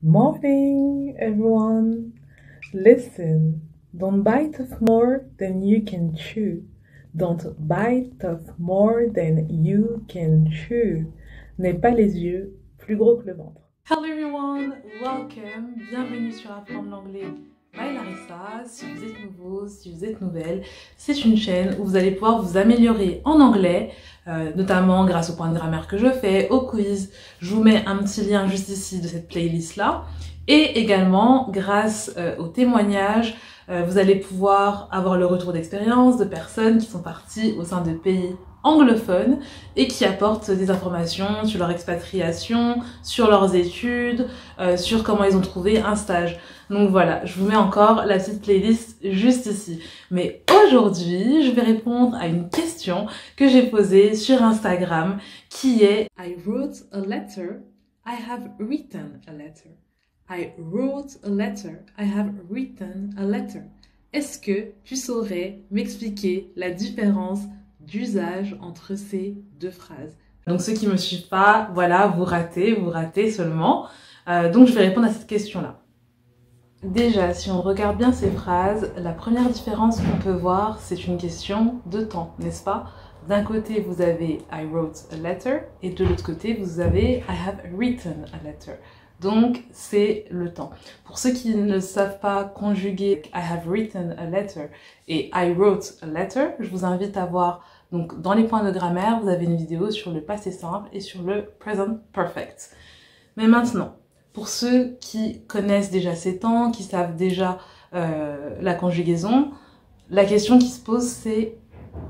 Morning, everyone. Listen, don't bite off more than you can chew. Don't bite off more than you can chew. N'aie pas les yeux plus gros que le ventre. Hello everyone, welcome. Bienvenue sur Apprendre l'anglais by Larissa. Si vous êtes nouveau, si vous êtes nouvelle, c'est une chaîne où vous allez pouvoir vous améliorer en anglais, notamment grâce au point de grammaire que je fais, au quiz. Je vous mets un petit lien juste ici de cette playlist là. Et également, grâce aux témoignages, vous allez pouvoir avoir le retour d'expérience de personnes qui sont parties au sein de pays anglophones et qui apportent des informations sur leur expatriation, sur leurs études, sur comment ils ont trouvé un stage. Donc voilà, je vous mets encore la petite playlist juste ici. Mais aujourd'hui, je vais répondre à une question que j'ai posée sur Instagram qui est I wrote a letter, I have written a letter. I wrote a letter, I have written a letter. Est-ce que tu saurais m'expliquer la différence d'usage entre ces deux phrases? Donc ceux qui me suivent pas, voilà, vous ratez seulement. Donc je vais répondre à cette question-là. Déjà, si on regarde bien ces phrases, la première différence qu'on peut voir, c'est une question de temps, n'est-ce pas? D'un côté, vous avez I wrote a letter, et de l'autre côté, vous avez I have written a letter. Donc, c'est le temps. Pour ceux qui ne savent pas conjuguer I have written a letter et I wrote a letter, je vous invite à voir, donc dans les points de grammaire, vous avez une vidéo sur le passé simple et sur le present perfect. Mais maintenant, pour ceux qui connaissent déjà ces temps, qui savent déjà la conjugaison, la question qui se pose, c'est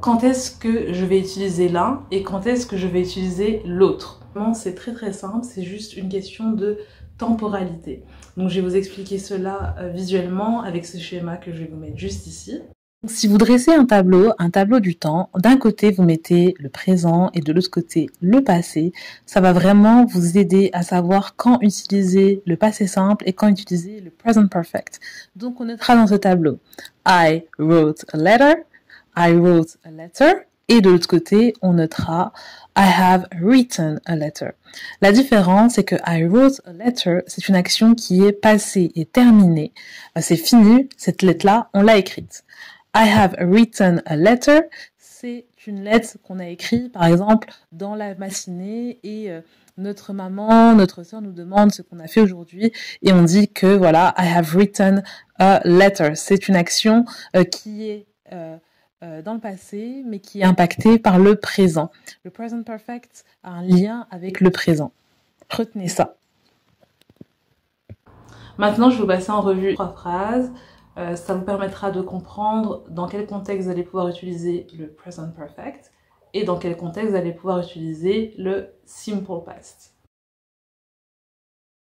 quand est-ce que je vais utiliser l'un et quand est-ce que je vais utiliser l'autre? C'est très très simple, c'est juste une question de temporalité. Donc je vais vous expliquer cela visuellement avec ce schéma que je vais vous mettre juste ici. Si vous dressez un tableau du temps, d'un côté vous mettez le présent et de l'autre côté le passé, ça va vraiment vous aider à savoir quand utiliser le passé simple et quand utiliser le present perfect. Donc on notera dans ce tableau I wrote a letter, I wrote a letter, et de l'autre côté, on notera I have written a letter. La différence, c'est que I wrote a letter, c'est une action qui est passée et terminée. C'est fini, cette lettre-là, on l'a écrite. I have written a letter, c'est une lettre qu'on a écrite, par exemple, dans la matinée et notre maman, notre sœur nous demande ce qu'on a fait aujourd'hui et on dit que voilà, I have written a letter. C'est une action qui est dans le passé, mais qui est impacté par le présent. Le present perfect a un lien avec le présent. Retenez ça. Maintenant, je vais vous passer en revue 3 phrases. Ça vous permettra de comprendre dans quel contexte vous allez pouvoir utiliser le present perfect et dans quel contexte vous allez pouvoir utiliser le simple past.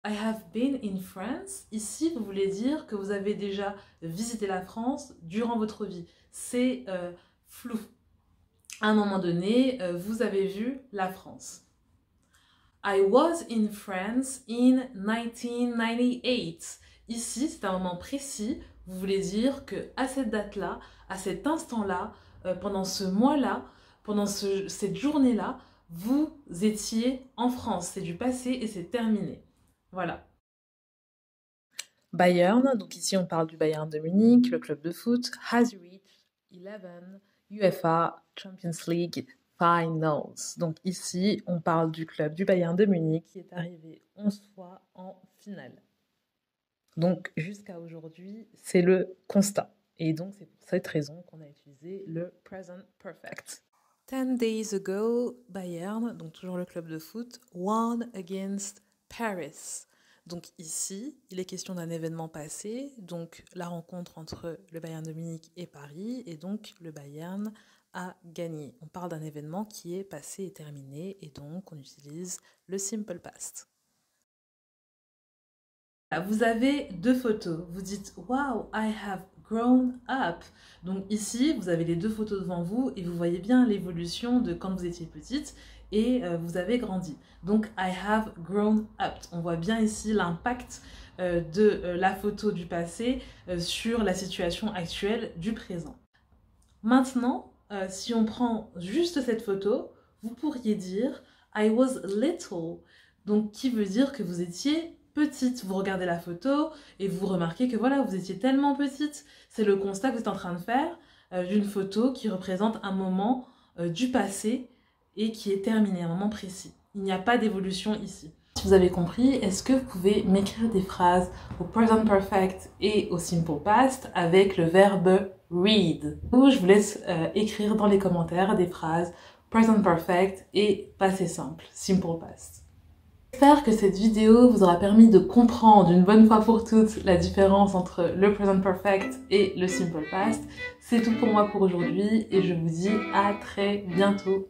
I have been in France. Ici, vous voulez dire que vous avez déjà visité la France durant votre vie. C'est flou. À un moment donné, vous avez vu la France. I was in France in 1998. Ici, c'est un moment précis. Vous voulez dire que à cette date-là, à cet instant-là, pendant ce mois-là, pendant cette journée-là, vous étiez en France. C'est du passé et c'est terminé. Voilà. Bayern, donc ici on parle du Bayern de Munich, le club de foot, has reached 11 UEFA Champions League finals. Donc ici on parle du club du Bayern de Munich qui est arrivé 11 fois en finale. Donc jusqu'à aujourd'hui, c'est le constat. Et donc c'est pour cette raison qu'on a utilisé le present perfect. 10 days ago, Bayern, donc toujours le club de foot, won against Paris. Donc ici, il est question d'un événement passé, donc la rencontre entre le Bayern de Munich et Paris, et donc le Bayern a gagné. On parle d'un événement qui est passé et terminé, et donc on utilise le simple past. Vous avez 2 photos. Vous dites « Wow, I have grown up ». Donc ici, vous avez les 2 photos devant vous et vous voyez bien l'évolution de quand vous étiez petite et vous avez grandi. Donc « I have grown up ». On voit bien ici l'impact de la photo du passé sur la situation actuelle du présent. Maintenant, si on prend juste cette photo, vous pourriez dire « I was little ». Donc qui veut dire que vous étiez petite. Vous regardez la photo et vous remarquez que voilà, vous étiez tellement petite. C'est le constat que vous êtes en train de faire d'une photo qui représente un moment du passé et qui est terminé, un moment précis. Il n'y a pas d'évolution ici. Si vous avez compris, est-ce que vous pouvez m'écrire des phrases au present perfect et au simple past avec le verbe read? Ou je vous laisse écrire dans les commentaires des phrases present perfect et passé simple, simple past. J'espère que cette vidéo vous aura permis de comprendre une bonne fois pour toutes la différence entre le present perfect et le simple past. C'est tout pour moi pour aujourd'hui et je vous dis à très bientôt.